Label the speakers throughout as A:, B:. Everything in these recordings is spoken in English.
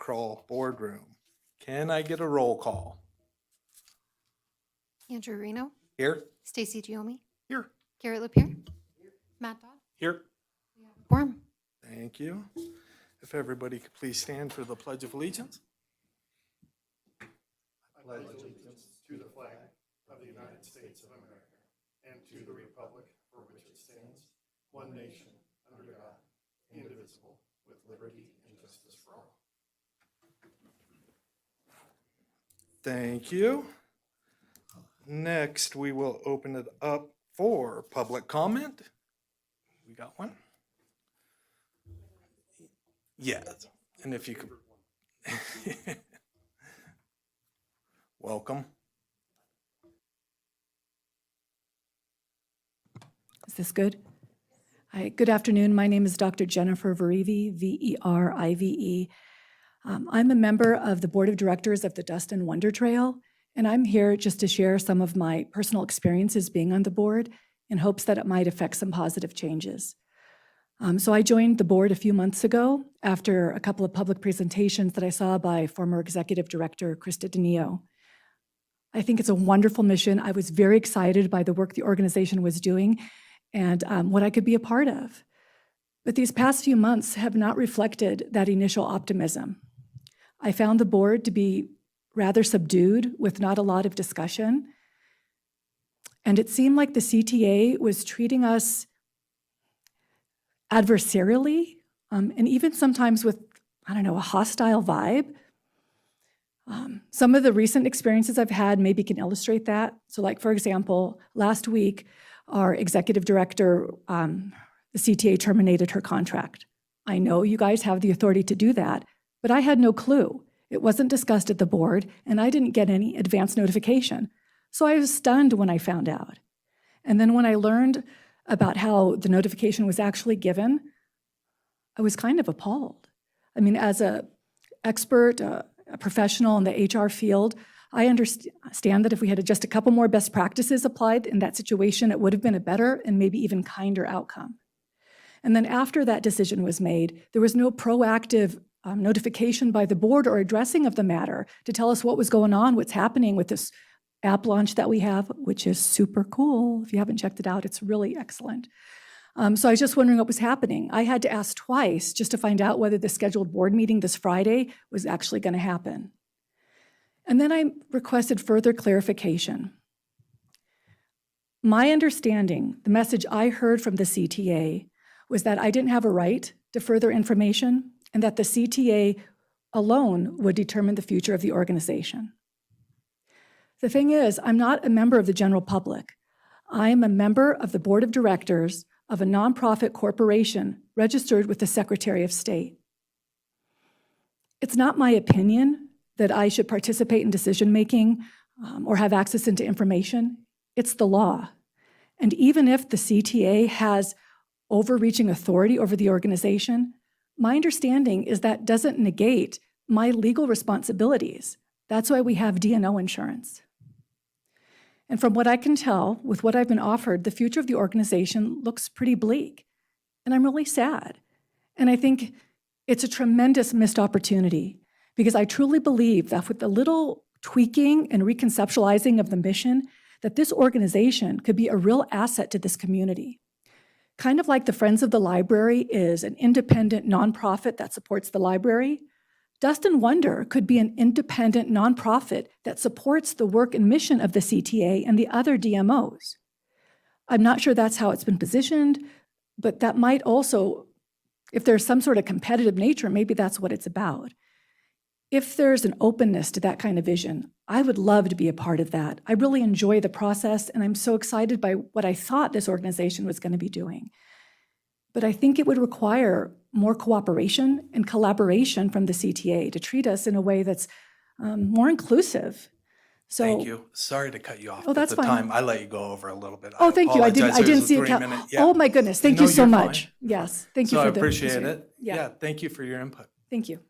A: Crawl Boardroom. Can I get a roll call?
B: Andrew Reno,
A: Here?
B: Stacy Giomi,
A: Here.
B: Garrett Lapierre, Matt Dodd,
A: Here.
B: Quorum.
A: Thank you. If everybody could please stand for the Pledge of Allegiance. I pledge allegiance to the flag of the United States of America and to the republic for which it stands, one nation, under God, indivisible, with liberty and justice for all. Thank you. Next, we will open it up for public comment. We got one? Yes, and if you could. Welcome.
C: Is this good? Hi, good afternoon. My name is Dr. Jennifer Verive, V-E-R-I-V-E. I'm a member of the Board of Directors of the Dust and Wonder Trail, and I'm here just to share some of my personal experiences being on the board in hopes that it might affect some positive changes. So I joined the board a few months ago after a couple of public presentations that I saw by former Executive Director Krista Denio. I think it's a wonderful mission. I was very excited by the work the organization was doing and what I could be a part of. But these past few months have not reflected that initial optimism. I found the board to be rather subdued with not a lot of discussion. And it seemed like the CTA was treating us adversarially, and even sometimes with, I don't know, a hostile vibe. Some of the recent experiences I've had maybe can illustrate that. So like, for example, last week, our executive director, the CTA terminated her contract. I know you guys have the authority to do that, but I had no clue. It wasn't discussed at the board, and I didn't get any advance notification. So I was stunned when I found out. And then when I learned about how the notification was actually given, I was kind of appalled. I mean, as an expert, a professional in the HR field, I understand that if we had just a couple more best practices applied in that situation, it would have been a better and maybe even kinder outcome. And then after that decision was made, there was no proactive notification by the board or addressing of the matter to tell us what was going on, what's happening with this app launch that we have, which is super cool. If you haven't checked it out, it's really excellent. So I was just wondering what was happening. I had to ask twice just to find out whether the scheduled board meeting this Friday was actually going to happen. And then I requested further clarification. My understanding, the message I heard from the CTA, was that I didn't have a right to further information and that the CTA alone would determine the future of the organization. The thing is, I'm not a member of the general public. I am a member of the board of directors of a nonprofit corporation registered with the Secretary of State. It's not my opinion that I should participate in decision-making or have access into information. It's the law. And even if the CTA has overreaching authority over the organization, my understanding is that doesn't negate my legal responsibilities. That's why we have D&O insurance. And from what I can tell, with what I've been offered, the future of the organization looks pretty bleak. And I'm really sad. And I think it's a tremendous missed opportunity because I truly believe that with a little tweaking and reconceptualizing of the mission, that this organization could be a real asset to this community. Kind of like the Friends of the Library is an independent nonprofit that supports the library, Dust and Wonder could be an independent nonprofit that supports the work and mission of the CTA and the other DMOs. I'm not sure that's how it's been positioned, but that might also, if there's some sort of competitive nature, maybe that's what it's about. If there's an openness to that kind of vision, I would love to be a part of that. I really enjoy the process, and I'm so excited by what I thought this organization was going to be doing. But I think it would require more cooperation and collaboration from the CTA to treat us in a way that's more inclusive. So,
A: Thank you. Sorry to cut you off.
C: Oh, that's
A: at the
C: fine.
A: time, I let you go over a little bit.
C: Oh, thank you. I didn't see it.
A: Yeah.
C: Oh my goodness. Thank
A: No,
C: you so
A: you're
C: much.
A: fine.
C: Yes. Thank you
A: So
C: for
A: I
C: the
A: appreciate it.
C: Yeah.
A: Yeah. Thank you for your input.
C: Thank you.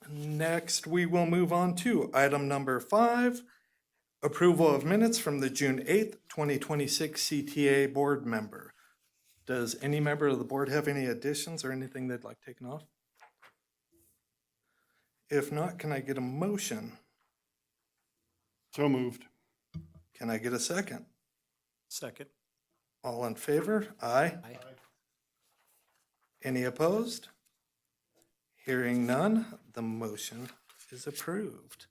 A: Next, we will move on to item number 5, approval of minutes from the June 8th, 2026 CTA board member. Does any member of the board have any additions or anything they'd like taken off? If not, can I get a motion?
D: So moved.
A: Can I get a second?
D: Second.
A: All in favor? Aye.
D: Aye.
A: Any opposed? Hearing none, the motion is approved.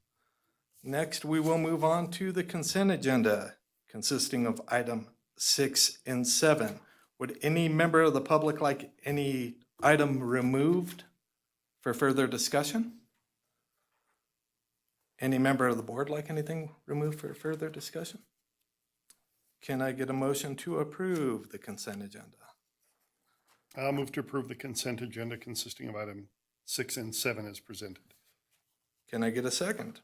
A: Next, we will move on to the consent agenda consisting of item 6 and 7. Would any member of the public like any item removed for further discussion? Any member of the board like anything removed for further discussion? Can I get a motion to approve the consent agenda?
D: I'll move to approve the consent agenda consisting of item 6 and 7 as presented.
A: Can I get a second?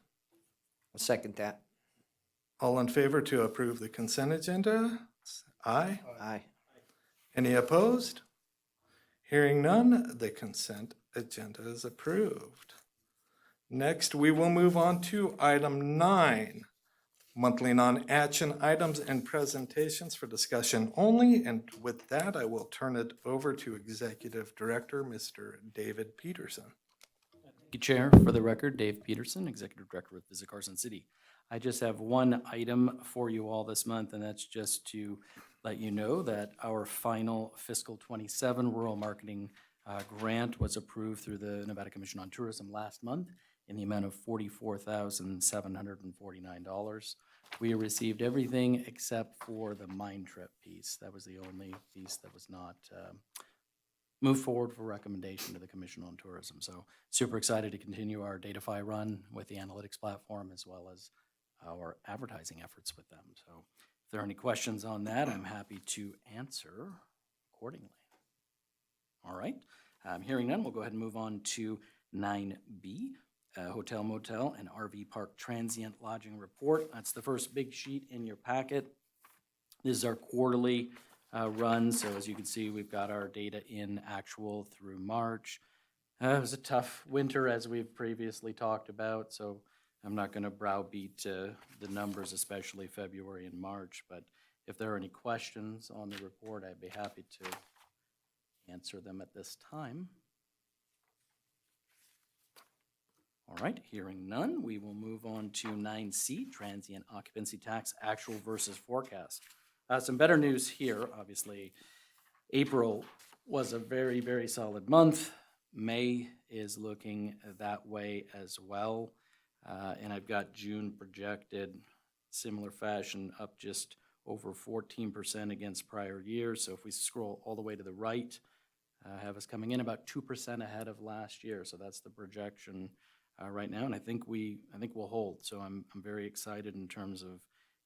E: I'll second that.
A: All in favor to approve the consent agenda? Aye.
E: Aye.
A: Any opposed? Hearing none, the consent agenda is approved. Next, we will move on to item 9, monthly non-action items and presentations for discussion only. And with that, I will turn it over to Executive Director, Mr. David Peterson.
F: Thank you, Chair. For the record, Dave Peterson, Executive Director with Visit Carson City. I just have one item for you all this month, and that's just to let you know that our final fiscal 27 rural marketing grant was approved through the Nevada Commission on Tourism last month in the amount of $44,749. We received everything except for the Mind Trip piece. That was the only piece that was not moved forward for recommendation to the Commission on Tourism. So super excited to continue our Datafy run with the analytics platform as well as our advertising efforts with them. So if there are any questions on that, I'm happy to answer accordingly. All right, hearing none, we'll go ahead and move on to 9B, Hotel, Motel, and RV Park Transient Lodging Report. That's the first big sheet in your packet. This is our quarterly run, so as you can see, we've got our data in actual through March. It was a tough winter, as we've previously talked about, so I'm not going to browbeat the numbers, especially February and March, but if there are any questions on the report, I'd be happy to answer them at this time. All right, hearing none, we will move on to 9C, Transient Occupancy Tax Actual versus Forecast. Some better news here, obviously. April was a very, very solid month. May is looking that way as well. And I've got June projected similar fashion, up just over 14% against prior years. So if we scroll all the way to the right, have us coming in about 2% ahead of last year. So that's the projection right now, and I think we'll hold. So I'm very excited in terms of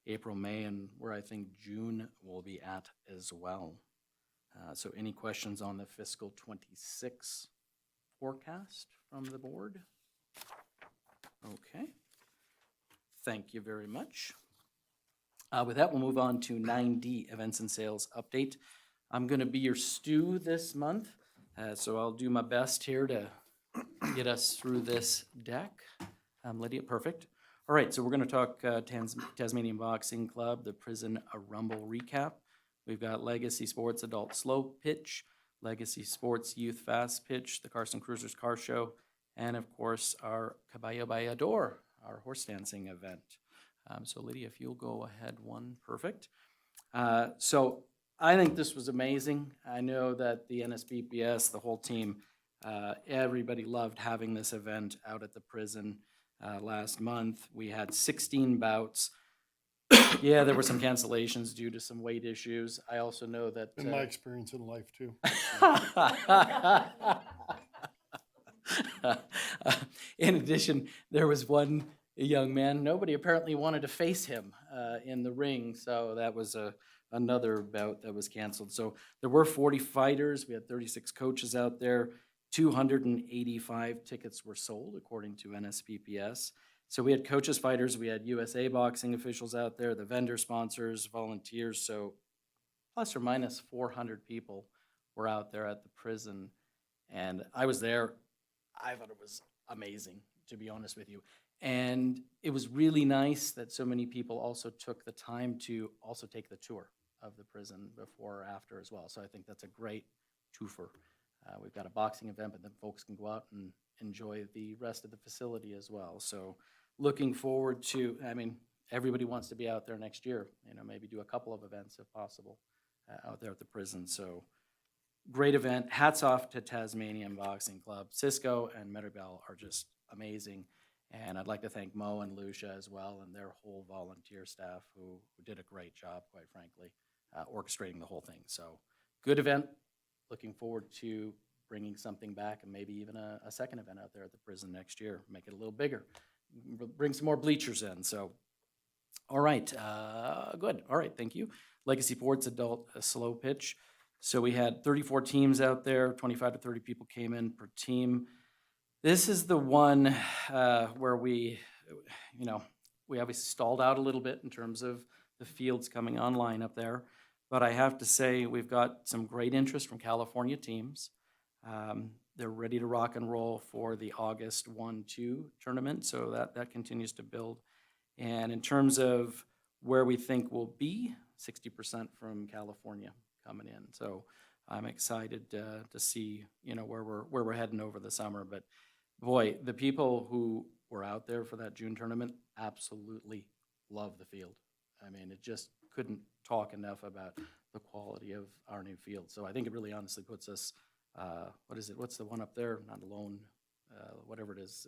F: April, May, and where I think June will be at as well. So any questions on the fiscal 26 forecast from the board? Okay. Thank you very much. With that, we'll move on to 9D, Events and Sales Update. I'm going to be your stew this month, so I'll do my best here to get us through this deck. Lydia, perfect. All right, so we're going to talk Tasmanian Boxing Club, the Prison Rumble recap. We've got Legacy Sports Adult Slow Pitch, Legacy Sports Youth Fast Pitch, the Carson Cruisers Car Show, and of course our Caballo Vallador, our horse dancing event. So Lydia, if you'll go ahead one, perfect. So I think this was amazing. I know that the NSBPS, the whole team, everybody loved having this event out at the prison last month. We had 16 bouts. Yeah, there were some cancellations due to some weight issues. I also know that...
D: In my experience in life, too.
F: In addition, there was one young man, nobody apparently wanted to face him in the ring, so that was another bout that was canceled. So there were 40 fighters. We had 36 coaches out there. 285 tickets were sold, according to NSPPS. So we had coaches, fighters, we had USA boxing officials out there, the vendor sponsors, volunteers. So plus or minus 400 people were out there at the prison. And I was there. I thought it was amazing, to be honest with you. And it was really nice that so many people also took the time to also take the tour. of the prison before or after as well. So I think that's a great twofer. We've got a boxing event, but then folks can go out and enjoy the rest of the facility as well. So looking forward to, I mean, everybody wants to be out there next year, maybe do a couple of events if possible out there at the prison. So great event. Hats off to Tasmanian Boxing Club. Cisco and Meadowbell are just amazing. And I'd like to thank Mo and Lucia as well and their whole volunteer staff who did a great job, quite frankly, orchestrating the whole thing. So good event. Looking forward to bringing something back and maybe even a second event out there at the prison next year. Make it a little bigger. Bring some more bleachers in. So, all right, good. All right, thank you. Legacy Sports Adult Slow Pitch. So we had 34 teams out there, 25 to 30 people came in per team. This is the one where we obviously stalled out a little bit in terms of the fields coming online up there. But I have to say we've got some great interest from California teams. They're ready to rock and roll for the August 1-2 tournament, so that continues to build. And in terms of where we think we'll be, 60% from California coming in. So I'm excited to see where we're heading over the summer. But boy, the people who were out there for that June tournament absolutely love the field. I mean, it just couldn't talk enough about the quality of our new field. So I think it really honestly puts us, what is it? What's the one up there? Not alone, whatever it is.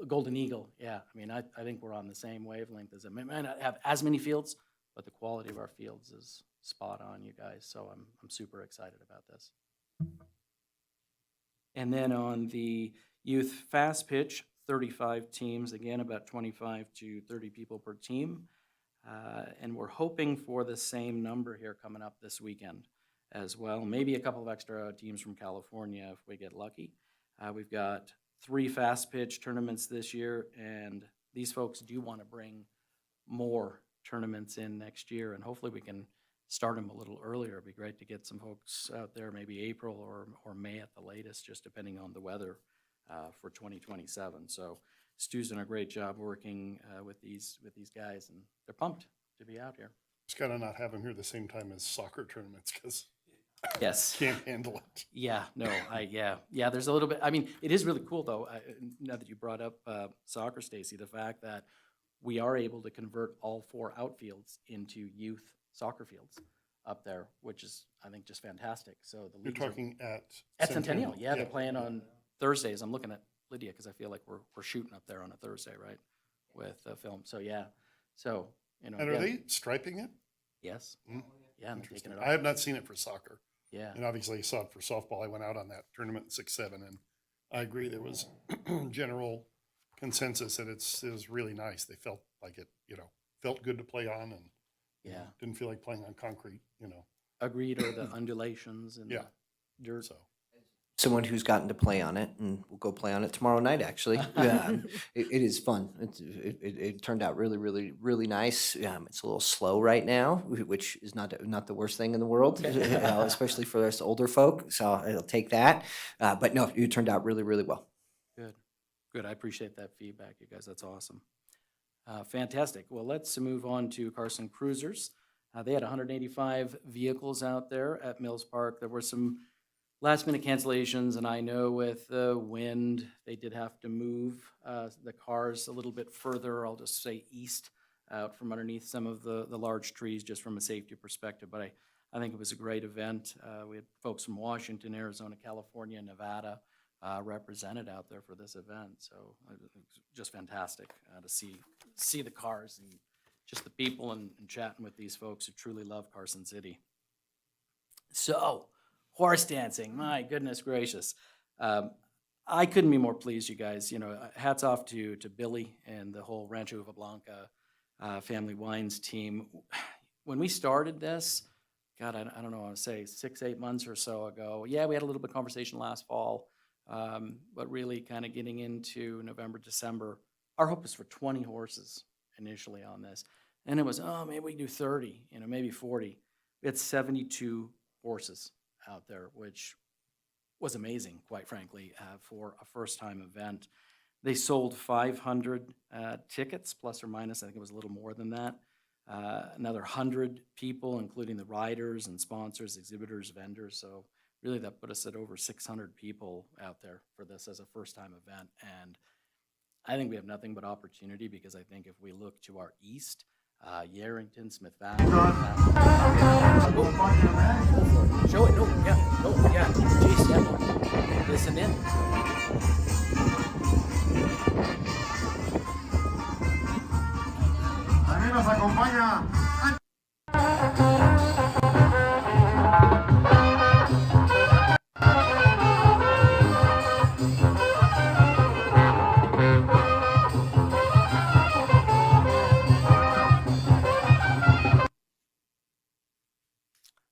F: Golden Eagle. Yeah, I mean, I think we're on the same wavelength as it. May not have as many fields, but the quality of our fields is spot on, you guys. So I'm super excited about this. And then on the youth fast pitch, 35 teams, again, about 25 to 30 people per team. And we're hoping for the same number here coming up this weekend as well. Maybe a couple of extra teams from California if we get lucky. We've got 3 fast pitch tournaments this year, and these folks do want to bring more tournaments in next year, and hopefully we can start them a little earlier. It'd be great to get some folks out there, maybe April or May at the latest, just depending on the weather for 2027. So Stu's done a great job working with these guys, and they're pumped to be out here.
D: Just gotta not have them here the same time as soccer tournaments, because
F: Yes.
D: can't handle it.
F: Yeah, no, yeah, there's a little bit, I mean, it is really cool though, now that you brought up soccer, Stacy, the fact that we are able to convert all 4 outfields into youth soccer fields up there, which is, I think, just fantastic. So the
D: You're
F: leagues are-
D: talking
F: at Centennial, yeah, they're playing on Thursdays. I'm looking at Lydia because I feel like we're shooting up there on a Thursday, right, with film. So yeah, so
D: And are
F: again,
D: they striping it?
F: Yes,
D: Mm,
F: yeah, and they're
D: Interesting.
F: taking it
D: I
F: off.
D: have not seen it for soccer.
F: Yeah,
D: And obviously I saw it for softball. I went out on that tournament in 6-7, and I agree there was general consensus that it was really nice. They felt like it, felt good to play on, and
F: yeah,
D: didn't feel like playing on concrete,
F: agreed. Or the undulations and
D: Yeah.
F: the dirt.
D: so.
E: Someone who's gotten to play on it, and we'll go play on it tomorrow night, actually. Yeah, it is fun. It turned out really, really, really nice. It's a little slow right now, which is not the worst thing in the world, especially for us older folk. So I'll take that. But no, it turned out really, really well.
F: Good. I appreciate that feedback, you guys. That's awesome. Fantastic. Well, let's move on to Carson Cruisers. They had 185 vehicles out there at Mills Park. There were some last-minute cancellations, and I know with the wind, they did have to move the cars a little bit further, I'll just say east, out from underneath some of the large trees, just from a safety perspective. But I think it was a great event. We had folks from Washington, Arizona, California, Nevada represented out there for this event. So it was just fantastic to see the cars and just the people and chatting with these folks who truly love Carson City. So, horse dancing, my goodness gracious. I couldn't be more pleased, you guys. Hats off to Billy and the whole Rancho Uva Blanca Family Wines team. When we started this, God, I don't know, I want to say 6-8 months or so ago. Yeah, we had a little bit of conversation last fall, but really kind of getting into November, December, our hope was for 20 horses initially on this. And it was, maybe we can do 30, maybe 40. We had 72 horses out there, which was amazing, quite frankly, for a first-time event. They sold 500 tickets, plus or minus. I think it was a little more than that. another 100 people, including the riders and sponsors, exhibitors, vendors. So really that put us at over 600 people out there for this as a first-time event. And I think we have nothing but opportunity because I think if we look to our east, Yarrington, Smith Valley. Show it. No, yeah. Jason, yeah. Listen in.
G: También nos acompaña.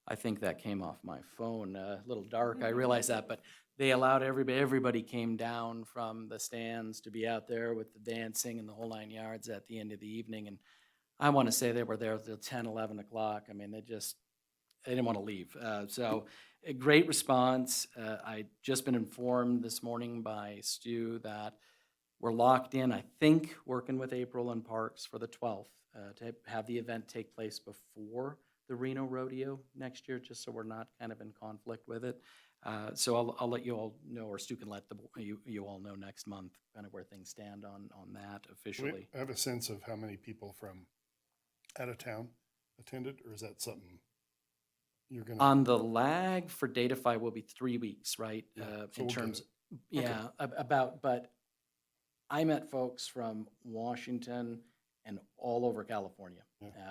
F: I think that came off my phone, a little dark, I realize that, but they allowed everybody came down from the stands to be out there with the dancing and the whole 9 yards at the end of the evening, and I want to say they were there till 10, 11 o'clock. I mean, they didn't want to leave. So a great response. I just been informed this morning by Stu that we're locked in, I think, working with April and Parks for the 12th to have the event take place before the Reno Rodeo next year, just so we're not kind of in conflict with it. So I'll let you all know, or Stu can let you all know next month kind of where things stand on that officially.
D: I have a sense of how many people from out of town attended, or is that something you're gonna?
F: On the lag for Datafy will be 3 weeks, right?
D: Yeah, so
F: In
D: we'll get
F: terms,
D: it.
F: but I met folks from Washington and all over California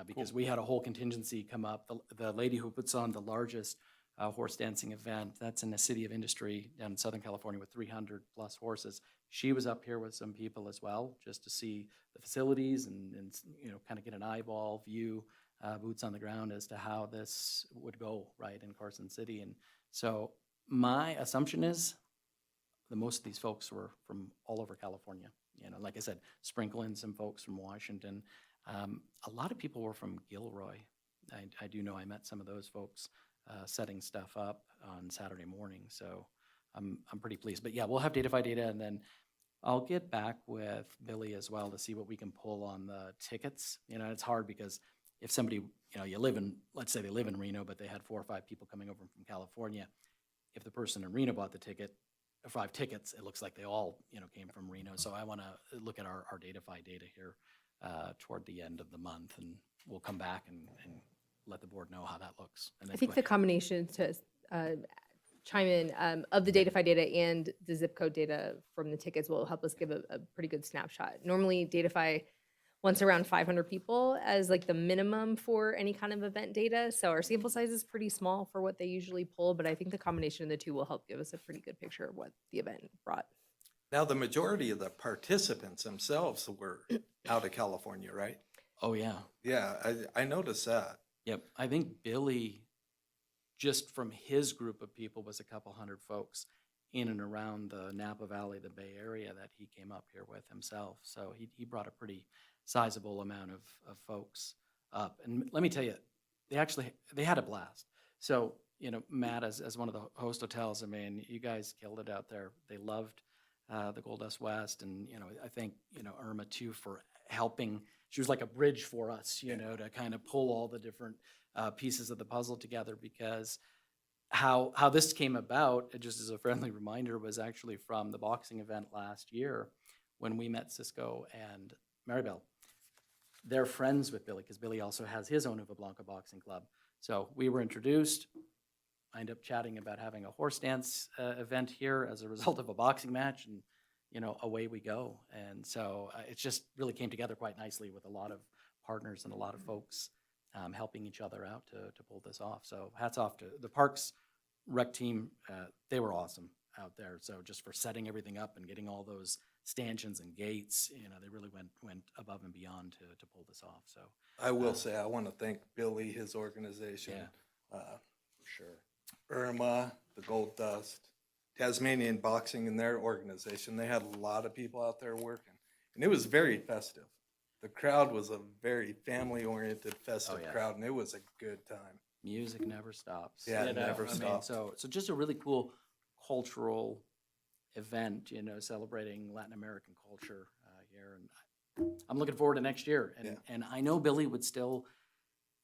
F: because we had a whole contingency come up. The lady who puts on the largest horse dancing event, that's in a city of industry down in Southern California with 300 plus horses. She was up here with some people as well, just to see the facilities and kind of get an eyeball view, boots on the ground as to how this would go right in Carson City. And so my assumption is the most of these folks were from all over California. Like I said, sprinkle in some folks from Washington. A lot of people were from Gilroy. I do know I met some of those folks setting stuff up on Saturday morning. So I'm pretty pleased. But yeah, we'll have Datafy data, and then I'll get back with Billy as well to see what we can pull on the tickets. It's hard because if somebody, let's say they live in Reno, but they had 4 or 5 people coming over from California. If the person in Reno bought the ticket, 5 tickets, it looks like they all, came from Reno. So I want to look at our Datafy data here toward the end of the month, and we'll come back and let the board know how that looks. And then
H: I think the combination to chime in of the Datafy data and the zip code data from the tickets will help us give a pretty good snapshot. Normally, Datafy wants around 500 people as like the minimum for any kind of event data. So our sample size is pretty small for what they usually pull, but I think the combination of the two will help give us a pretty good picture of what the event brought.
I: Now, the majority of the participants themselves were out of California, right?
F: Oh, yeah.
I: Yeah, I noticed that.
F: Yep. I think Billy, just from his group of people, was a couple hundred folks in and around the Napa Valley, the Bay Area, that he came up here with himself. So he brought a pretty sizable amount of folks up. And let me tell you, they had a blast. So, Matt, as one of the host hotels, I mean, you guys killed it out there. They loved the Gold Dust West, and, I think, Irma too, for helping. She was like a bridge for us, to kind of pull all the different pieces of the puzzle together, because how this came about, just as a friendly reminder, was actually from the boxing event last year when we met Cisco and Maribel. They're friends with Billy because Billy also has his own Uva Blanca boxing club. So we were introduced. I ended up chatting about having a horse dance event here as a result of a boxing match, and away we go. And so it just really came together quite nicely with a lot of partners and a lot of folks helping each other out to pull this off. So hats off to the Parks rec team. They were awesome out there. So just for setting everything up and getting all those stanchions and gates, they really went above and beyond to pull this off. So
I: I will say, I want to thank Billy, his organization.
F: Yeah. For sure.
I: Irma, the Gold Dust, Tasmanian Boxing and their organization. They had a lot of people out there working, and it was very festive. The crowd was a very family-oriented, festive crowd, and it was a good time.
F: Music never stops.
I: Yeah, it never stops.
F: So just a really cool cultural event, celebrating Latin American culture here. And I'm looking forward to next year.
I: Yeah.
F: And I know Billy would still,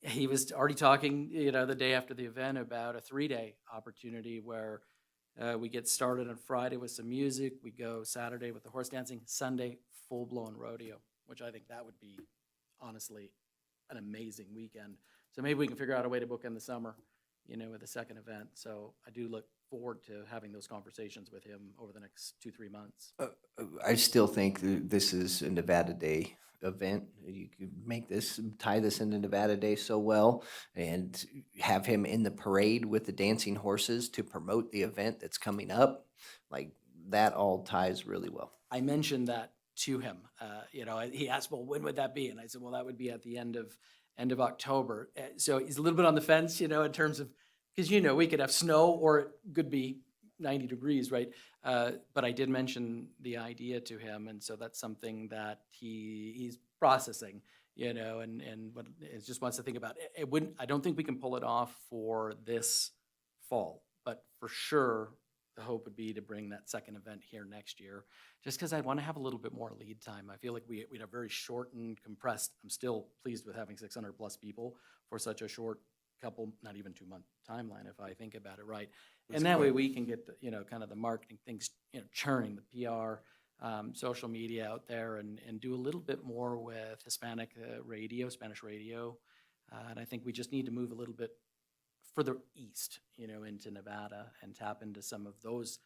F: he was already talking, the day after the event about a 3-day opportunity where we get started on Friday with some music, we go Saturday with the horse dancing, Sunday, full-blown rodeo, which I think that would be honestly an amazing weekend. So maybe we can figure out a way to book in the summer, with a second event. So I do look forward to having those conversations with him over the next 2-3 months.
E: I still think this is a Nevada Day event. You could tie this into Nevada Day so well, and have him in the parade with the dancing horses to promote the event that's coming up. Like, that all ties really well.
F: I mentioned that to him. He asked, well, when would that be? And I said, well, that would be at the end of October. So he's a little bit on the fence, in terms of, because, we could have snow or it could be 90 degrees, right? But I did mention the idea to him. And so that's something that he's processing, and what it just wants to think about. I don't think we can pull it off for this fall, but for sure, the hope would be to bring that second event here next year, just because I want to have a little bit more lead time. I feel like we'd have very short and compressed. I'm still pleased with having 600 plus people for such a short couple, not even 2-month timeline, if I think about it right. And that way we can get the, kind of the marketing things, churning, the PR, social media out there, and do a little bit more with Hispanic radio, Spanish radio. And I think we just need to move a little bit further east, into Nevada, and tap into some of those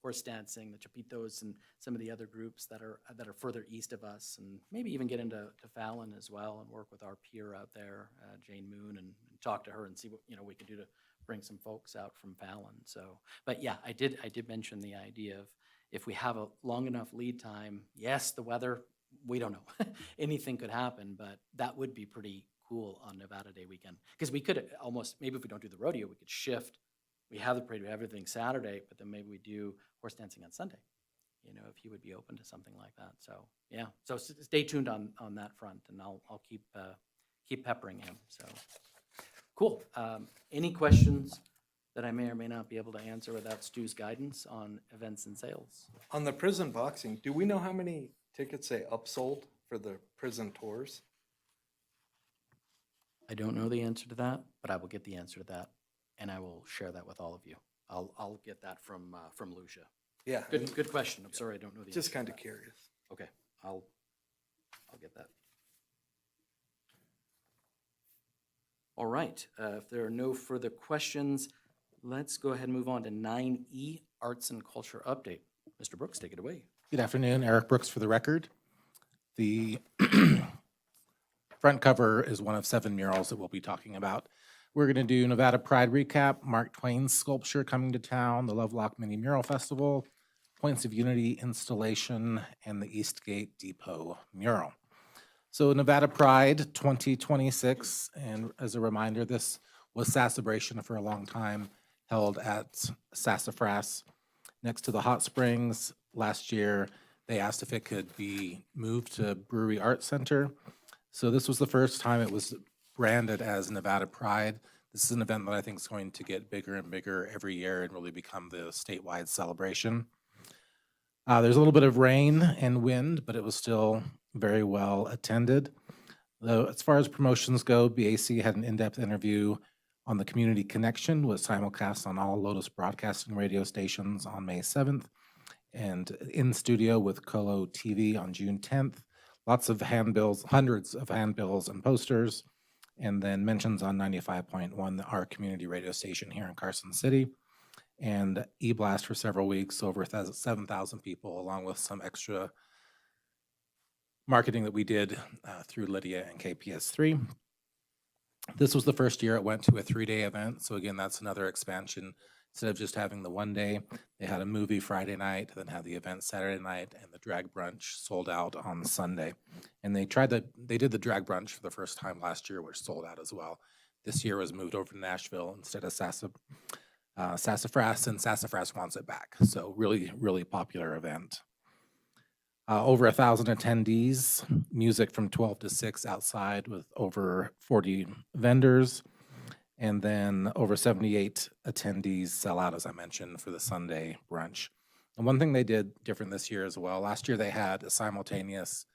F: horse dancing, the Chapitos, and some of the other groups that are further east of us, and maybe even get into Fallon as well, and work with our peer out there, Jane Moon, and talk to her and see what we could do to bring some folks out from Fallon. So, but yeah, I did mention the idea of, if we have a long enough lead time, yes, the weather, we don't know, anything could happen, but that would be pretty cool on Nevada Day weekend, because we could almost, maybe if we don't do the rodeo, we could shift. We have the parade, we have everything Saturday, but then maybe we do horse dancing on Sunday, if he would be open to something like that. So, yeah, so stay tuned on that front, and I'll keep peppering him. So, cool. Any questions that I may or may not be able to answer without Stu's guidance on events and sales?
I: On the prison boxing, do we know how many tickets they upsold for the prison tours?
F: I don't know the answer to that, but I will get the answer to that, and I will share that with all of you. I'll get that from Lucia.
I: Yeah.
F: Good question. I'm sorry, I don't know the answer.
I: Just kind of curious.
F: Okay, I'll get that. All right, if there are no further questions, let's go ahead and move on to 9E, Arts and Culture Update. Mr. Brooks, take it away.
J: Good afternoon, Eric Brooks for the record. The front cover is one of 7 murals that we'll be talking about. We're going to do Nevada Pride recap, Mark Twain's sculpture coming to town, the Lovelock Mini Mural Festival, Points of Unity installation, and the Eastgate Depot mural. So Nevada Pride 2026, and as a reminder, this was Sassabration for a long time, held at Sassafras next to the hot springs. Last year, they asked if it could be moved to Brewery Arts Center. So this was the first time it was branded as Nevada Pride. This is an event that I think is going to get bigger and bigger every year and really become the statewide celebration. There's a little bit of rain and wind, but it was still very well attended. Though, as far as promotions go, BAC had an in-depth interview on the community connection, was simulcast on all Lotus Broadcasting radio stations on May 7th, and in studio with Colo TV on June 10th. Lots of handbills, hundreds of handbills and posters, and then mentions on 95.1, our community radio station here in Carson City, and e-blast for several weeks, over 7,000 people, along with some extra marketing that we did through Lydia and KPS3. This was the first year it went to a 3-day event, so again, that's another expansion. Instead of just having the one day, they had a movie Friday night, then had the event Saturday night, and the drag brunch sold out on Sunday. And they did the drag brunch for the first time last year, which sold out as well. This year was moved over to Nashville instead of Sassafras, and Sassafras wants it back. So really, really popular event. Over 1,000 attendees, music from 12 to 6 outside with over 40 vendors. And then over 78 attendees sell out, as I mentioned, for the Sunday brunch. And one thing they did different this year as well, last year they had a simultaneous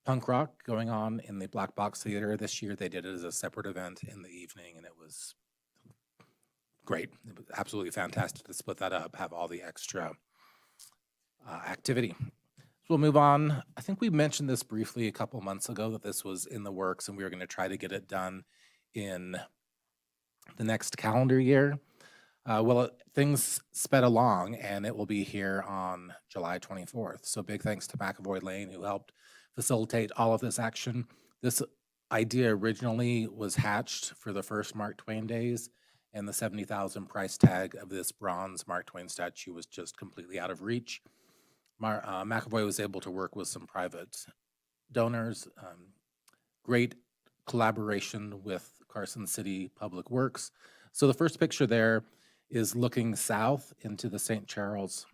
J: punk rock going on in the Black Box Theater. This year they did it as a separate event in the evening, and it was great. It was absolutely fantastic to split that up, have all the extra activity. So we'll move on. I think we mentioned this briefly a couple months ago that this was in the works and we were going to try to get it done in the next calendar year. Things sped along and it will be here on July 24th. So big thanks to McAvoy Lane who helped facilitate all of this action. This idea originally was hatched for the first Mark Twain days, and the $70,000 price tag of this bronze Mark Twain statue was just completely out of reach. McAvoy was able to work with some private donors, great collaboration with Carson City Public Works. So the first picture there is looking south into the St. Charles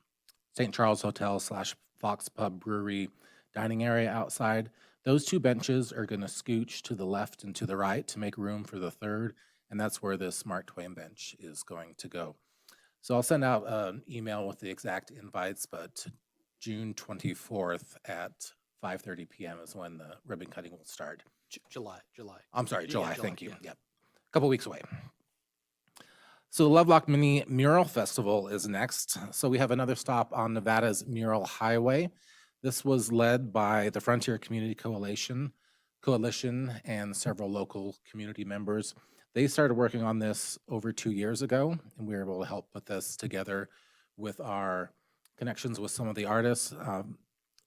J: Hotel / Fox Pub Brewery dining area outside. Those two benches are going to scooch to the left and to the right to make room for the third, and that's where this Mark Twain bench is going to go. So I'll send out an email with the exact invites, but June 24th at 5:30 p.m. is when the ribbon cutting will start.
F: July.
J: I'm sorry,
F: Yeah,
J: July,
F: July,
J: thank you.
F: yeah.
J: Yep. A couple weeks away. So the Lovelock Mini Mural Festival is next. So we have another stop on Nevada's Mural Highway. This was led by the Frontier Community Coalition and several local community members. They started working on this over 2 years ago, and we were able to help put this together with our connections with some of the artists.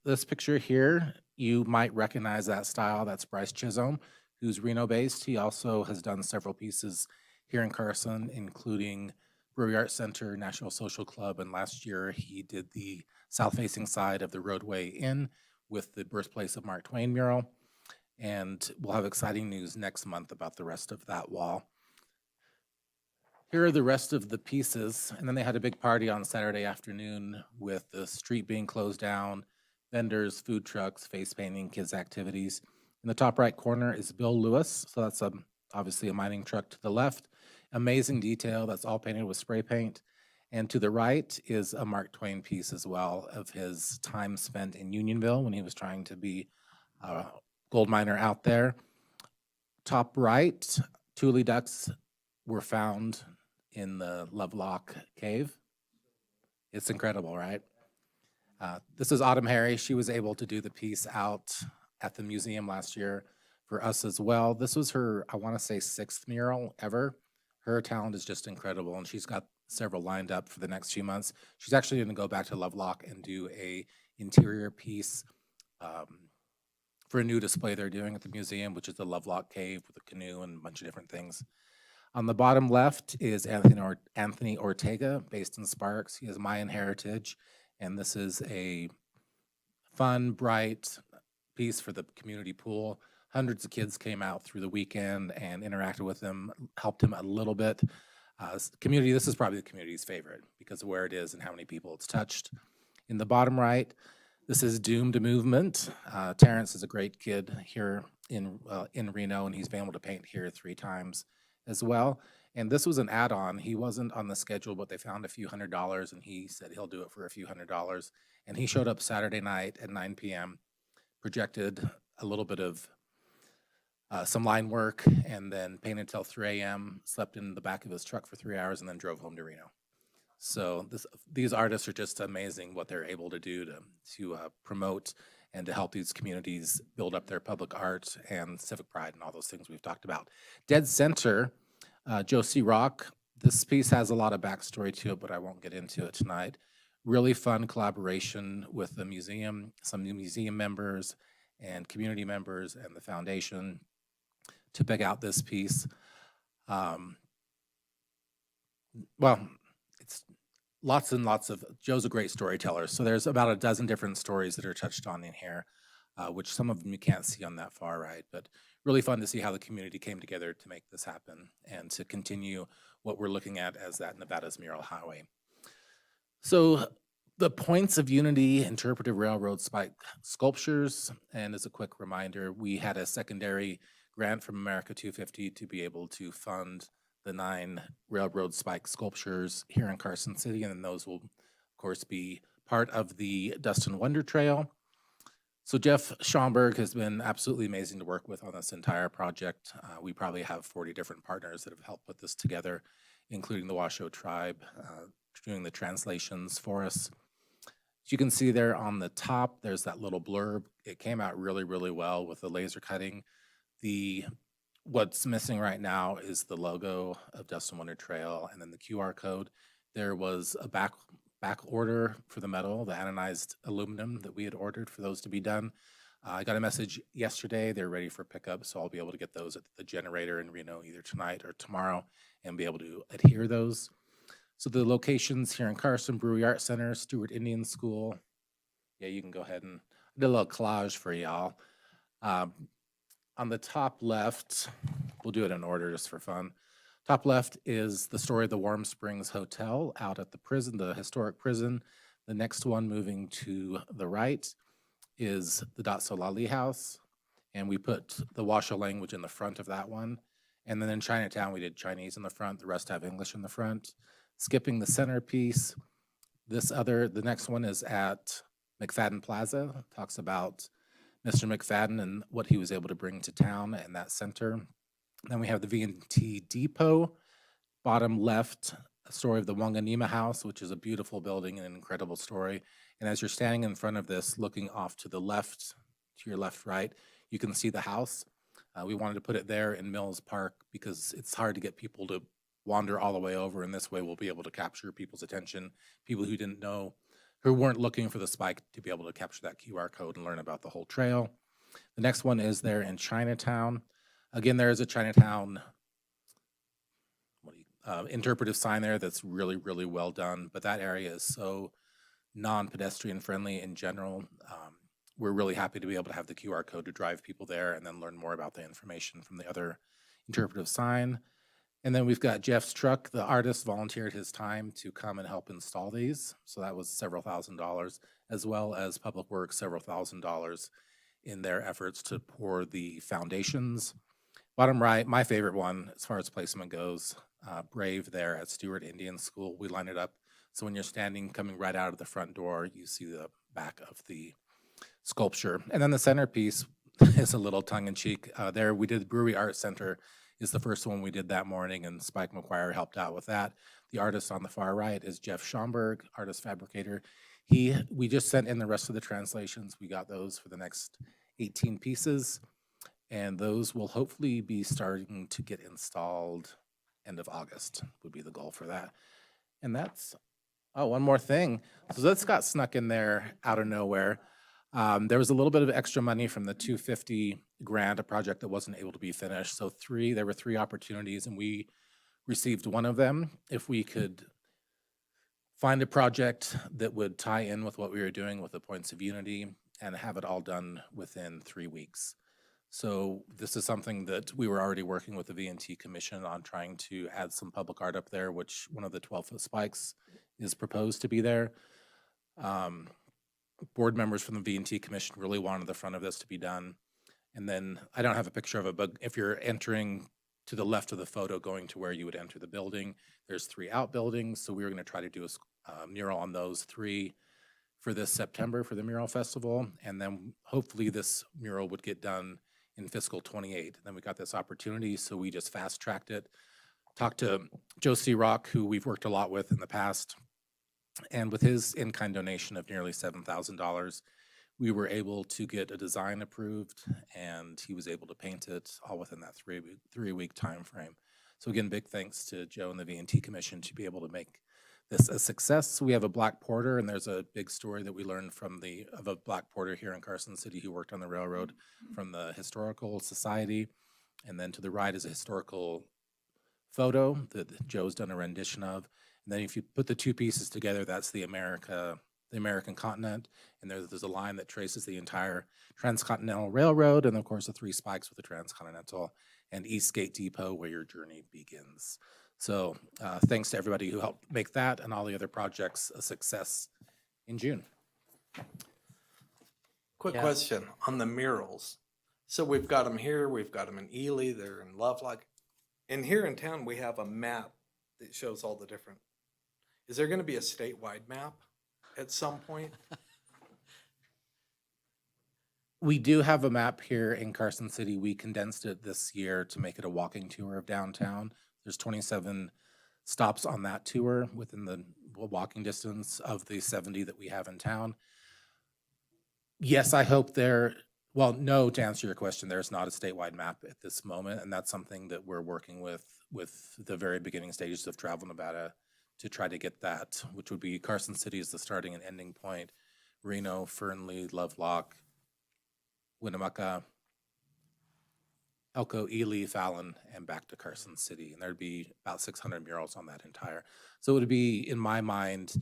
J: This picture here, you might recognize that style. That's Bryce Chisholm, who's Reno-based. He also has done several pieces here in Carson, including Brewery Arts Center, National Social Club, and last year he did the south-facing side of the Roadway Inn with the Birthplace of Mark Twain mural. And we'll have exciting news next month about the rest of that wall. Here are the rest of the pieces. And then they had a big party on Saturday afternoon with the street being closed down, vendors, food trucks, face painting, kids' activities. In the top right corner is Bill Lewis. So that's obviously a mining truck to the left. Amazing detail. That's all painted with spray paint. And to the right is a Mark Twain piece as well of his time spent in Unionville when he was trying to be a gold miner out there. Top right, Thule ducks were found in the Lovelock Cave. It's incredible, right? This is Autumn Harry. She was able to do the piece out at the museum last year for us as well. This was her, I want to say, 6th mural ever. Her talent is just incredible, and she's got several lined up for the next few months. She's actually going to go back to Lovelock and do a interior piece for a new display they're doing at the museum, which is the Lovelock Cave with a canoe and a bunch of different things. On the bottom left is Anthony Ortega, based in Sparks. He has Mayan heritage, and this is a fun, bright piece for the community pool. Hundreds of kids came out through the weekend and interacted with him, helped him a little bit. This is probably the community's favorite because of where it is and how many people it's touched. In the bottom right, this is Doomed Movement. Terrence is a great kid here in Reno, and he's been able to paint here 3 times as well. And this was an add-on. He wasn't on the schedule, but they found a few $100s, and he said he'll do it for a few $100s. And he showed up Saturday night at 9 p.m., projected a little bit of some line work, and then painted till 3 a.m., slept in the back of his truck for 3 hours, and then drove home to Reno. So these artists are just amazing what they're able to do to promote and to help these communities build up their public art and civic pride and all those things we've talked about. Dead Center, Josie Rock. This piece has a lot of backstory to it, but I won't get into it tonight. Really fun collaboration with the museum, some new museum members and community members and the foundation to pick out this piece. It's lots and lots of, Joe's a great storyteller. So there's about a dozen different stories that are touched on in here, which some of them you can't see on that far right, but really fun to see how the community came together to make this happen and to continue what we're looking at as that Nevada's Mural Highway. So the Points of Unity Interpretive Railroad Spike Sculptures, and as a quick reminder, we had a secondary grant from America 250 to be able to fund the 9 railroad spike sculptures here in Carson City, and then those will, of course, be part of the Dust and Wonder Trail. So Jeff Schomburg has been absolutely amazing to work with on this entire project. We probably have 40 different partners that have helped put this together, including the Washoe tribe, doing the translations for us. As you can see there on the top, there's that little blurb. It came out really, really well with the laser cutting. What's missing right now is the logo of Dustin Wonder Trail and then the QR code. There was a back order for the metal, the anodized aluminum that we had ordered for those to be done. I got a message yesterday. They're ready for pickup, so I'll be able to get those at the generator in Reno either tonight or tomorrow and be able to adhere those. So the locations here in Carson, Brewery Art Center, Stewart Indian School. Yeah, you can go ahead and I did a little collage for y'all. On the top left, we'll do it in order just for fun. Top left is the story of the Warm Springs Hotel out at the prison, the historic prison. The next one moving to the right is the Dot Solali House. And we put the Washoe language in the front of that one. And then in Chinatown, we did Chinese in the front. The rest have English in the front. Skipping the centerpiece, the next one is at McFadden Plaza. Talks about Mr. McFadden and what he was able to bring to town and that center. Then we have the V&T Depot. Bottom left, a story of the Wanganima House, which is a beautiful building and an incredible story. And as you're standing in front of this, looking off to the left, to your left, right, you can see the house. We wanted to put it there in Mills Park because it's hard to get people to wander all the way over. And this way we'll be able to capture people's attention, people who didn't know, who weren't looking for the spike, to be able to capture that QR code and learn about the whole trail. The next one is there in Chinatown. Again, there is a Chinatown interpretive sign there that's really, really well done, but that area is so non-pedestrian friendly in general. We're really happy to be able to have the QR code to drive people there and then learn more about the information from the other interpretive sign. And then we've got Jeff's truck. The artist volunteered his time to come and help install these. So that was several $1,000s, as well as Public Works, several $1,000s in their efforts to pour the foundations. Bottom right, my favorite one as far as placement goes, Brave there at Stewart Indian School. We line it up so when you're standing, coming right out of the front door, you see the back of the sculpture. And then the centerpiece is a little tongue-in-cheek. There we did the Brewery Art Center is the first one we did that morning, and Spike McGuire helped out with that. The artist on the far right is Jeff Schomburg, artist fabricator. We just sent in the rest of the translations. We got those for the next 18 pieces, and those will hopefully be starting to get installed end of August would be the goal for that. And that's, oh, one more thing. So this got snuck in there out of nowhere. There was a little bit of extra money from the 250 grant, a project that wasn't able to be finished. So there were three opportunities, and we received one of them. If we could find a project that would tie in with what we were doing with the Points of Unity and have it all done within 3 weeks. So this is something that we were already working with the V&T Commission on, trying to add some public art up there, which one of the 12-foot spikes is proposed to be there. Board members from the V&T Commission really wanted the front of this to be done. And then I don't have a picture of it, but if you're entering to the left of the photo going to where you would enter the building, there's 3 outbuildings. So we were going to try to do a mural on those 3 for this September for the mural festival. And then hopefully this mural would get done in fiscal 28. Then we got this opportunity, so we just fast tracked it. Talked to Joe C. Rock, who we've worked a lot with in the past. And with his in-kind donation of nearly $7,000, we were able to get a design approved, and he was able to paint it all within that three-week time frame. So again, big thanks to Joe and the V&T Commission to be able to make this a success. We have a black porter, and there's a big story that we learned of a black porter here in Carson City who worked on the railroad from the Historical Society. And then to the right is a historical photo that Joe's done a rendition of. And then if you put the 2 pieces together, that's the American continent. And there's a line that traces the entire Transcontinental Railroad, and of course the 3 spikes with the Transcontinental and Eastgate Depot, where your journey begins. So thanks to everybody who helped make that and all the other projects a success in June.
I: Quick
F: Yeah.
I: question on the murals. So we've got them here, we've got them in Ely, they're in Lovelock. And here in town, we have a map that shows all the different. Is there going to be a statewide map at some point?
J: We do have a map here in Carson City. We condensed it this year to make it a walking tour of downtown. There's 27 stops on that tour within the walking distance of the 70 that we have in town. Yes, I hope well, no, to answer your question, there's not a statewide map at this moment, and that's something that we're working with the very beginning stages of Travel Nevada to try to get that, which would be Carson City is the starting and ending point, Reno, Fernley, Lovelock, Winnemucca, Elko, Ely, Fallon, and back to Carson City. And there'd be about 600 murals on that entire. So it would be, in my mind,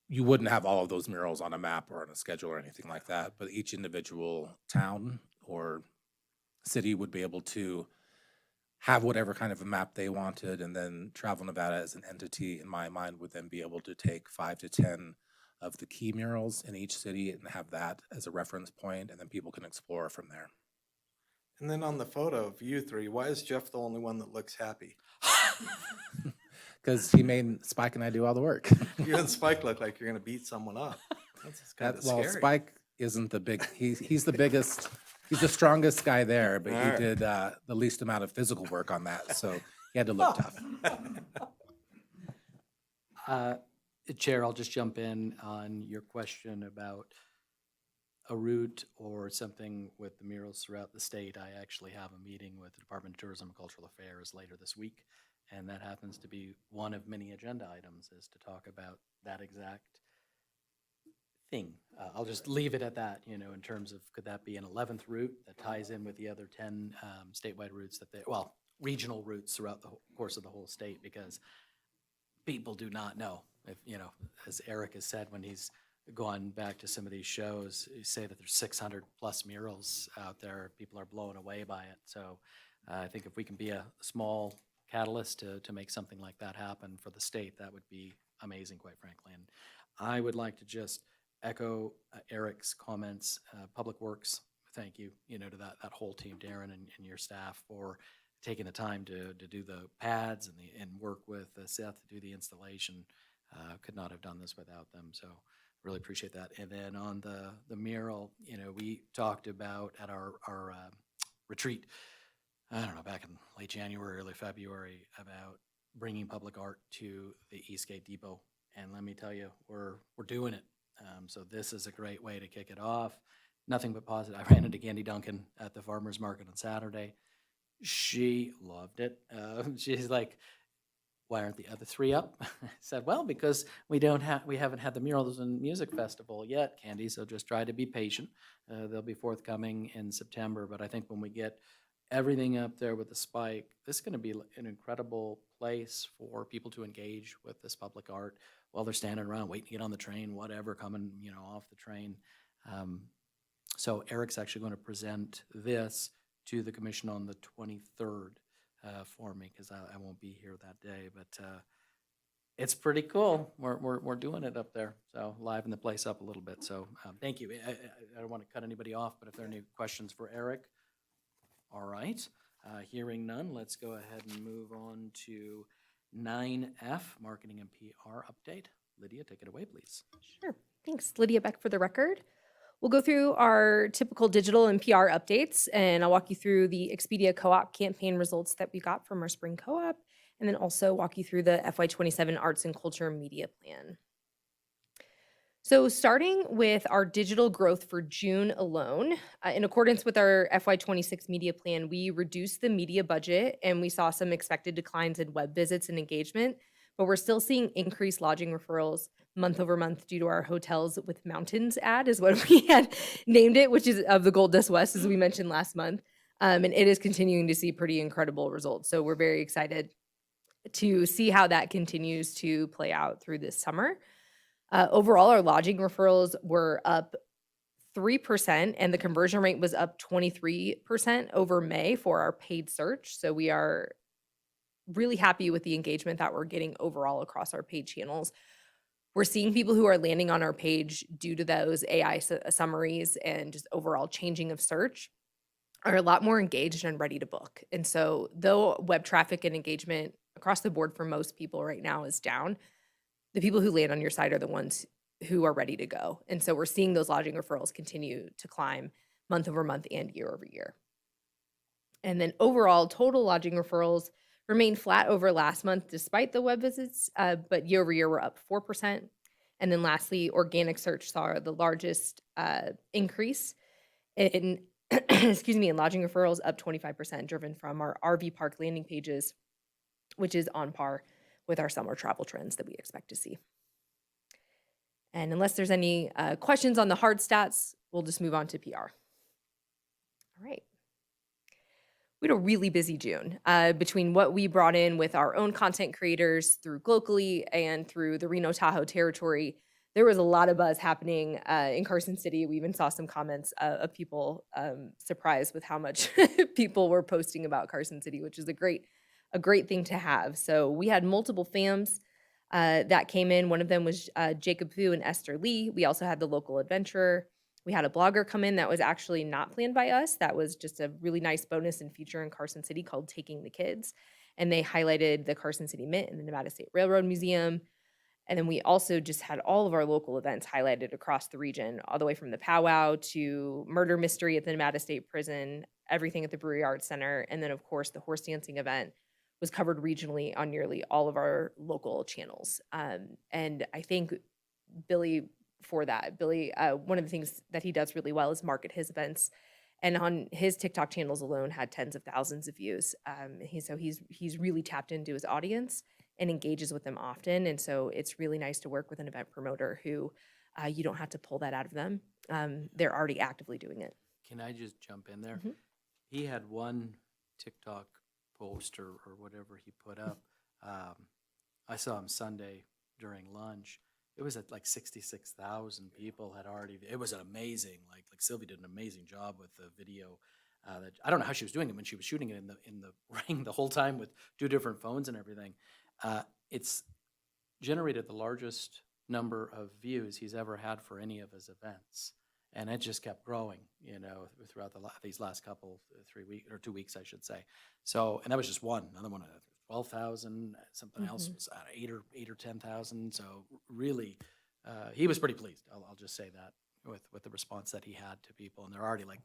J: you wouldn't have all of those murals on a map or on a schedule or anything like that, but each individual town or city would be able to have whatever kind of a map they wanted, and then Travel Nevada as an entity, in my mind, would then be able to take 5 to 10 of the key murals in each city and have that as a reference point, and then people can explore from there.
I: And then on the photo of you three, why is Jeff the only one that looks happy?
J: Because he made Spike and I do all the work.
I: You and Spike look like you're going to beat someone up. That's kind of
J: Well,
I: scary.
J: Spike isn't the big, he's the biggest, he's the strongest guy there, but
I: All
J: he
I: right.
J: did the least amount of physical work on that, so he had to look tough.
F: Chair, I'll just jump in on your question about a route or something with the murals throughout the state. I actually have a meeting with the Department of Tourism and Cultural Affairs later this week, and that happens to be one of many agenda items, is to talk about that exact thing. I'll just leave it at that, in terms of, could that be an 11th route that ties in with the other 10 statewide routes regional routes throughout the course of the whole state, because people do not know. If, as Eric has said, when he's gone back to some of these shows, you say that there's 600 plus murals out there. People are blown away by it. So I think if we can be a small catalyst to make something like that happen for the state, that would be amazing, quite frankly. And I would like to just echo Eric's comments. Public Works, thank you, to that whole team, Darren and your staff, for taking the time to do the pads and work with Seth to do the installation. Could not have done this without them. So really appreciate that. And then on the mural, we talked about at our retreat, I don't know, back in late January, early February, about bringing public art to the Eastgate Depot. And let me tell you, we're doing it. So this is a great way to kick it off. Nothing but positive. I ran into Candy Duncan at the farmer's market on Saturday. She loved it. She's like, why aren't the other three up? I said, well, because we haven't had the Murals and Music Festival yet, Candy, so just try to be patient. They'll be forthcoming in September, but I think when we get everything up there with the Spike, this is going to be an incredible place for people to engage with this public art while they're standing around waiting to get on the train, whatever, coming, off the train. So Eric's actually going to present this to the commission on the 23rd. For me, because I won't be here that day, but it's pretty cool. We're doing it up there, so liven the place up a little bit. So thank you. I don't want to cut anybody off, but if there are any questions for Eric, all right. Hearing none, let's go ahead and move on to 9F, Marketing and PR Update. Lydia, take it away, please.
H: Sure. Thanks. Lydia Beck for the record. We'll go through our typical digital and PR updates, and I'll walk you through the Expedia Co-op campaign results that we got from our spring co-op, and then also walk you through the FY27 Arts and Culture Media Plan. So starting with our digital growth for June alone, in accordance with our FY26 media plan, we reduced the media budget and we saw some expected declines in web visits and engagement, but we're still seeing increased lodging referrals month over month due to our Hotels with Mountains ad is what we had named it, which is of the Gold Dust West, as we mentioned last month. And it is continuing to see pretty incredible results. So we're very excited to see how that continues to play out through this summer. Overall, our lodging referrals were up 3%, and the conversion rate was up 23% over May for our paid search. So we are really happy with the engagement that we're getting overall across our paid channels. We're seeing people who are landing on our page due to those AI summaries and just overall changing of search are a lot more engaged and ready to book. And so though web traffic and engagement across the board for most people right now is down, the people who land on your site are the ones who are ready to go. And so we're seeing those lodging referrals continue to climb month over month and year over year. And then overall, total lodging referrals remained flat over last month despite the web visits, but year over year we're up 4%. And then lastly, organic search saw the largest increase in, excuse me, in lodging referrals, up 25%, driven from our RV park landing pages, which is on par with our summer travel trends that we expect to see. And unless there's any questions on the hard stats, we'll just move on to PR. All right. We had a really busy June between what we brought in with our own content creators through Glocally and through the Reno Tahoe territory. There was a lot of buzz happening in Carson City. We even saw some comments of people surprised with how much people were posting about Carson City, which is a great thing to have. So we had multiple FAMs that came in. One of them was Jacob Fu and Esther Lee. We also had the local adventurer. We had a blogger come in that was actually not planned by us. That was just a really nice bonus and feature in Carson City called Taking the Kids. And they highlighted the Carson City Mint and the Nevada State Railroad Museum. And then we also just had all of our local events highlighted across the region, all the way from the powwow to murder mystery at the Nevada State Prison, everything at the Brewery Arts Center. And then, of course, the horse dancing event was covered regionally on nearly all of our local channels. And I think Billy, one of the things that he does really well is market his events. And on his TikTok channels alone had tens of thousands of views. He's really tapped into his audience and engages with them often. And so it's really nice to work with an event promoter who you don't have to pull that out of them. They're already actively doing it.
F: Can I just jump in there?
H: Mhm.
F: He had one TikTok post or whatever he put up. I saw him Sunday during lunch. It was at like 66,000 people had already. It was an amazing, like Sylvie did an amazing job with the video. That I don't know how she was doing it when she was shooting it in the ring the whole time with 2 different phones and everything. It's generated the largest number of views he's ever had for any of his events, and it just kept growing, throughout these last couple 3 weeks or 2 weeks, I should say. So, and that was just one. Another one, 12,000. Something else was 8 or 10,000. So really, he was pretty pleased. I'll just say that with the response that he had to people, and they're already like,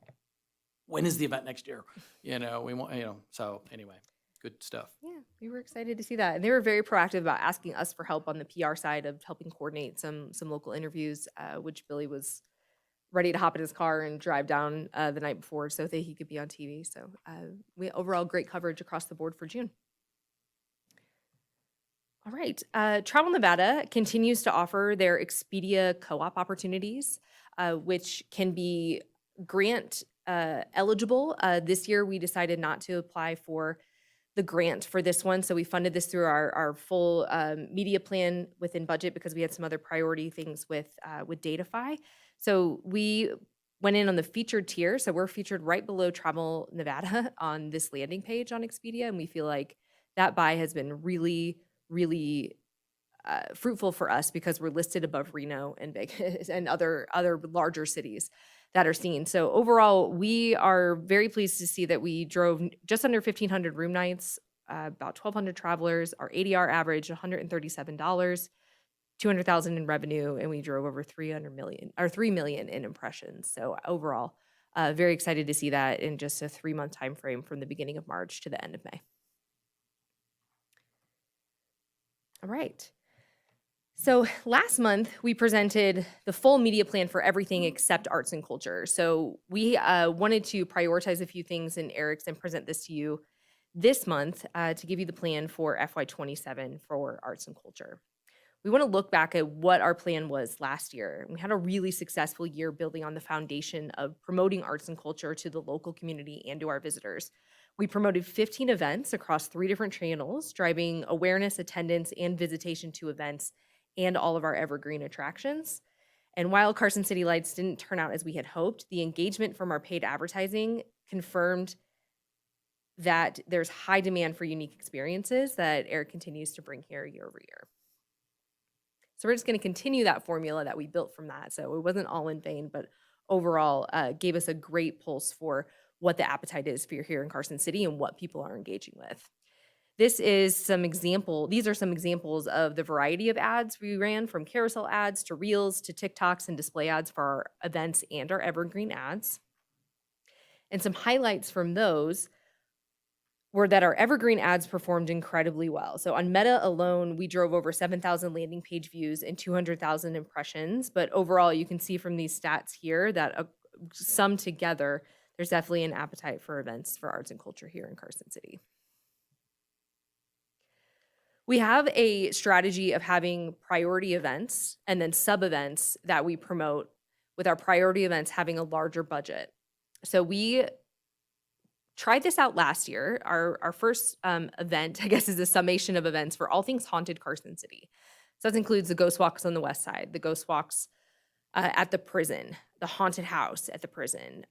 F: "When is the event next year?" We want, So anyway, good stuff.
H: Yeah, we were excited to see that. And they were very proactive about asking us for help on the PR side of helping coordinate some local interviews, which Billy was ready to hop in his car and drive down the night before so that he could be on TV. So we overall great coverage across the board for June. All right. Travel Nevada continues to offer their Expedia co-op opportunities, which can be grant eligible. This year, we decided not to apply for the grant for this one. So we funded this through our full media plan within budget because we had some other priority things with Datafy. So we went in on the featured tier. So we're featured right below Travel Nevada on this landing page on Expedia. And we feel like that buy has been really fruitful for us because we're listed above Reno and Vegas and other larger cities that are seen. So overall, we are very pleased to see that we drove just under 1,500 room nights, about 1,200 travelers. Our ADR averaged $137, 200,000 in revenue, and we drove over 3 million in impressions. So overall, very excited to see that in just a 3-month time frame from the beginning of March to the end of May. All right. So last month, we presented the full media plan for everything except arts and culture. So we wanted to prioritize a few things in Eric's and present this to you this month to give you the plan for FY27 for arts and culture. We want to look back at what our plan was last year. We had a really successful year building on the foundation of promoting arts and culture to the local community and to our visitors. We promoted 15 events across 3 different channels, driving awareness, attendance, and visitation to events and all of our evergreen attractions. And while Carson City Lights didn't turn out as we had hoped, the engagement from our paid advertising confirmed that there's high demand for unique experiences that Eric continues to bring here year over year. So we're just going to continue that formula that we built from that. So it wasn't all in vain, but overall gave us a great pulse for what the appetite is for here in Carson City and what people are engaging with. These are some examples of the variety of ads we ran, from carousel ads to reels to TikToks and display ads for our events and our evergreen ads. And some highlights from those were that our evergreen ads performed incredibly well. So on Meta alone, we drove over 7,000 landing page views and 200,000 impressions. But overall, you can see from these stats here that summed together, there's definitely an appetite for events for arts and culture here in Carson City. We have a strategy of having priority events and then sub-events that we promote, with our priority events having a larger budget. So we tried this out last year. Our first event, I guess, is a summation of events for all things haunted Carson City. So that includes the ghost walks on the west side, the ghost walks at the prison, the haunted house at the prison.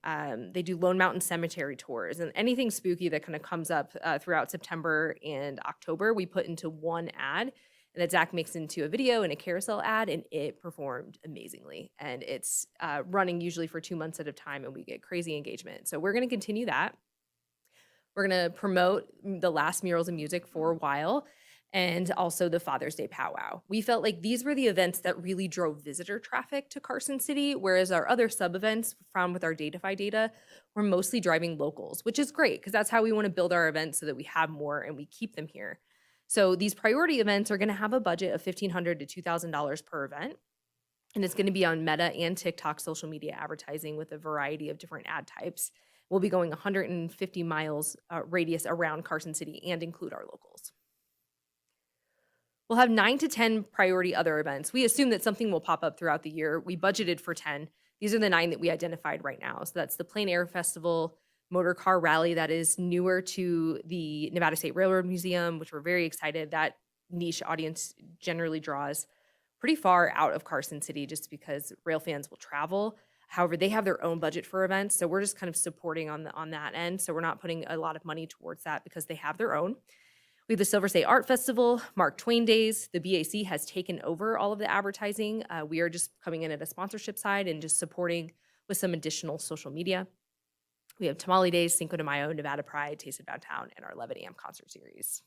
H: They do Lone Mountain Cemetery tours, and anything spooky that kind of comes up throughout September and October, we put into one ad, and that Zach makes into a video and a carousel ad, and it performed amazingly. And it's running usually for 2 months at a time, and we get crazy engagement. So we're going to continue that. We're going to promote the last murals and music for a while, and also the Father's Day powwow. We felt like these were the events that really drove visitor traffic to Carson City, whereas our other sub-events found with our Datafy data were mostly driving locals, which is great because that's how we want to build our events so that we have more and we keep them here. So these priority events are going to have a budget of $1,500 to $2,000 per event, and it's going to be on Meta and TikTok social media advertising with a variety of different ad types. We'll be going 150 miles radius around Carson City and include our locals. We'll have 9 to 10 priority other events. We assume that something will pop up throughout the year. We budgeted for 10. These are the 9 that we identified right now. So that's the Plein Air Festival, Motor Car Rally that is newer to the Nevada State Railroad Museum, which we're very excited. That niche audience generally draws pretty far out of Carson City just because rail fans will travel. However, they have their own budget for events, so we're just kind of supporting on that end. So we're not putting a lot of money towards that because they have their own. We have the Silver State Art Festival, Mark Twain Days. The BAC has taken over all of the advertising. We are just coming in at a sponsorship side and just supporting with some additional social media. We have Tamale Days, Cinco de Mayo, Nevada Pride, Taste of Downtown, and our 11 a.m. concert series.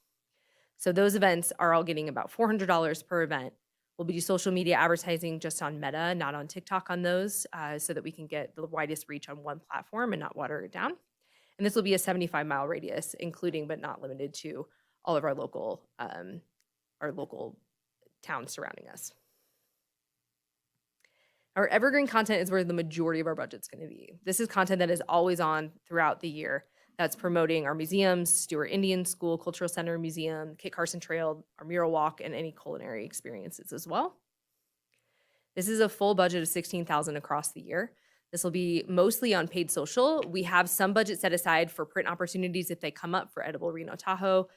H: So those events are all getting about $400 per event. We'll be social media advertising just on Meta, not on TikTok on those, so that we can get the widest reach on one platform and not water it down. And this will be a 75-mile radius, including but not limited to all of our local towns surrounding us. Our evergreen content is where the majority of our budget's going to be. This is content that is always on throughout the year. That's promoting our museums, Stewart Indian School, Cultural Center Museum, Kit Carson Trail, our mural walk, and any culinary experiences as well. This is a full budget of $16,000 across the year. This will be mostly on paid social. We have some budget set aside for print opportunities if they come up for Edible Reno Tahoe.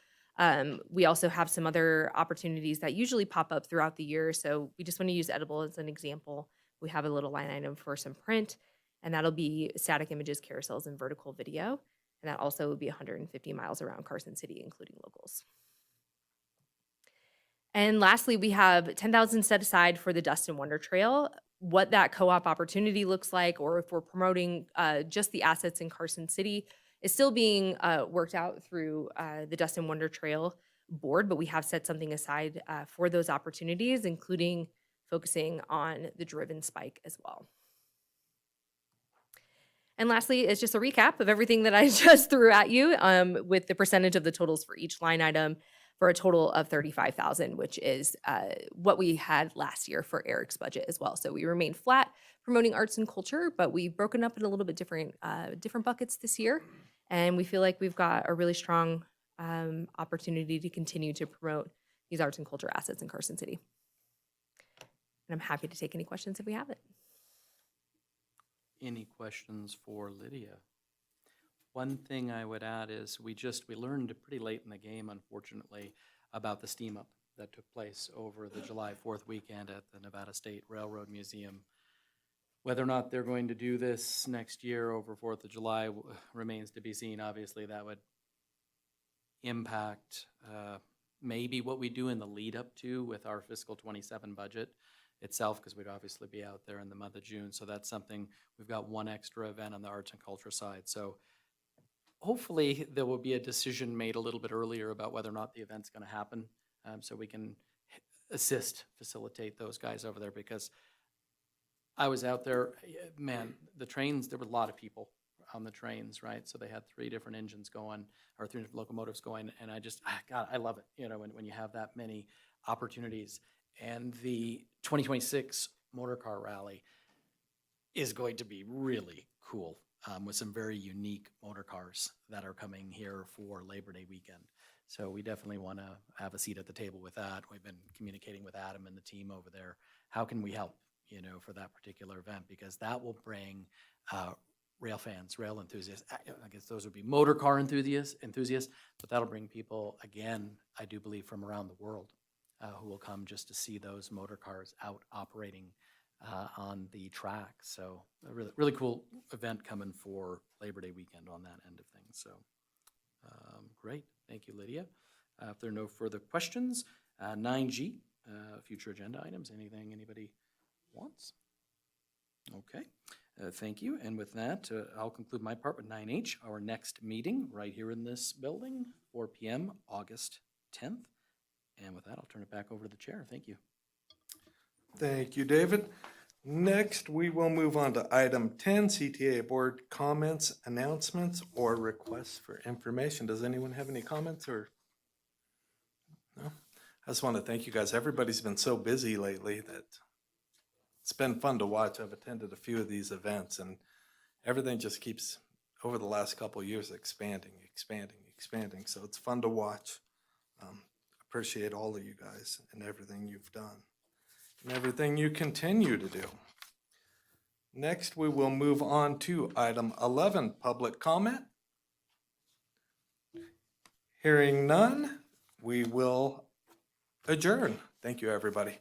H: We also have some other opportunities that usually pop up throughout the year. So we just want to use Edible as an example. We have a little line item for some print, and that'll be static images, carousels, and vertical video. And that also will be 150 miles around Carson City, including locals. And lastly, we have $10,000 set aside for the Dust and Wonder Trail. What that co-op opportunity looks like, or if we're promoting just the assets in Carson City, is still being worked out through the Dust and Wonder Trail board, but we have set something aside for those opportunities, including focusing on the Driven Spike as well. And lastly, it's just a recap of everything that I just threw at you with the percentage of the totals for each line item for a total of $35,000, which is what we had last year for Eric's budget as well. So we remain flat promoting arts and culture, but we've broken up in a little bit different buckets this year. And we feel like we've got a really strong opportunity to continue to promote these arts and culture assets in Carson City. And I'm happy to take any questions if we have it.
F: Any questions for Lydia? One thing I would add is we learned pretty late in the game, unfortunately, about the steam up that took place over the July 4th weekend at the Nevada State Railroad Museum. Whether or not they're going to do this next year over 4th of July remains to be seen. Obviously, that would impact maybe what we do in the lead up to with our fiscal 27 budget itself, because we'd obviously be out there in the month of June. So that's something, we've got one extra event on the arts and culture side. So hopefully there will be a decision made a little bit earlier about whether or not the event's going to happen, so we can facilitate those guys over there, because I was out there, man, the trains, there were a lot of people on the trains, right? So they had 3 different engines going, or 3 different locomotives going, and I just, God, I love it, when you have that many opportunities. And the 2026 Motor Car Rally is going to be really cool, with some very unique motor cars that are coming here for Labor Day weekend. So we definitely want to have a seat at the table with that. We've been communicating with Adam and the team over there. How can we help, for that particular event? Because that will bring rail fans, rail enthusiasts. I guess those would be motor car enthusiasts, but that'll bring people, again, I do believe, from around the world, who will come just to see those motor cars out operating on the track. So a really, really cool event coming for Labor Day weekend on that end of things. So great. Thank you, Lydia. If there are no further questions, 9G, future agenda items, anything anybody wants? Okay, thank you. And with that, I'll conclude my part with 9H, our next meeting right here in this building, 4 p.m., August 10th. And with that, I'll turn it back over to the chair. Thank you.
I: Thank you, David. Next, we will move on to item 10, CTA board comments, announcements, or requests for information. Does anyone have any comments or? No? I just want to thank you guys. Everybody's been so busy lately that it's been fun to watch. I've attended a few of these events, and everything just keeps, over the last couple of years, expanding. So it's fun to watch. Appreciate all of you guys and everything you've done and everything you continue to do. Next, we will move on to item 11, public comment. Hearing none, we will adjourn. Thank you, everybody.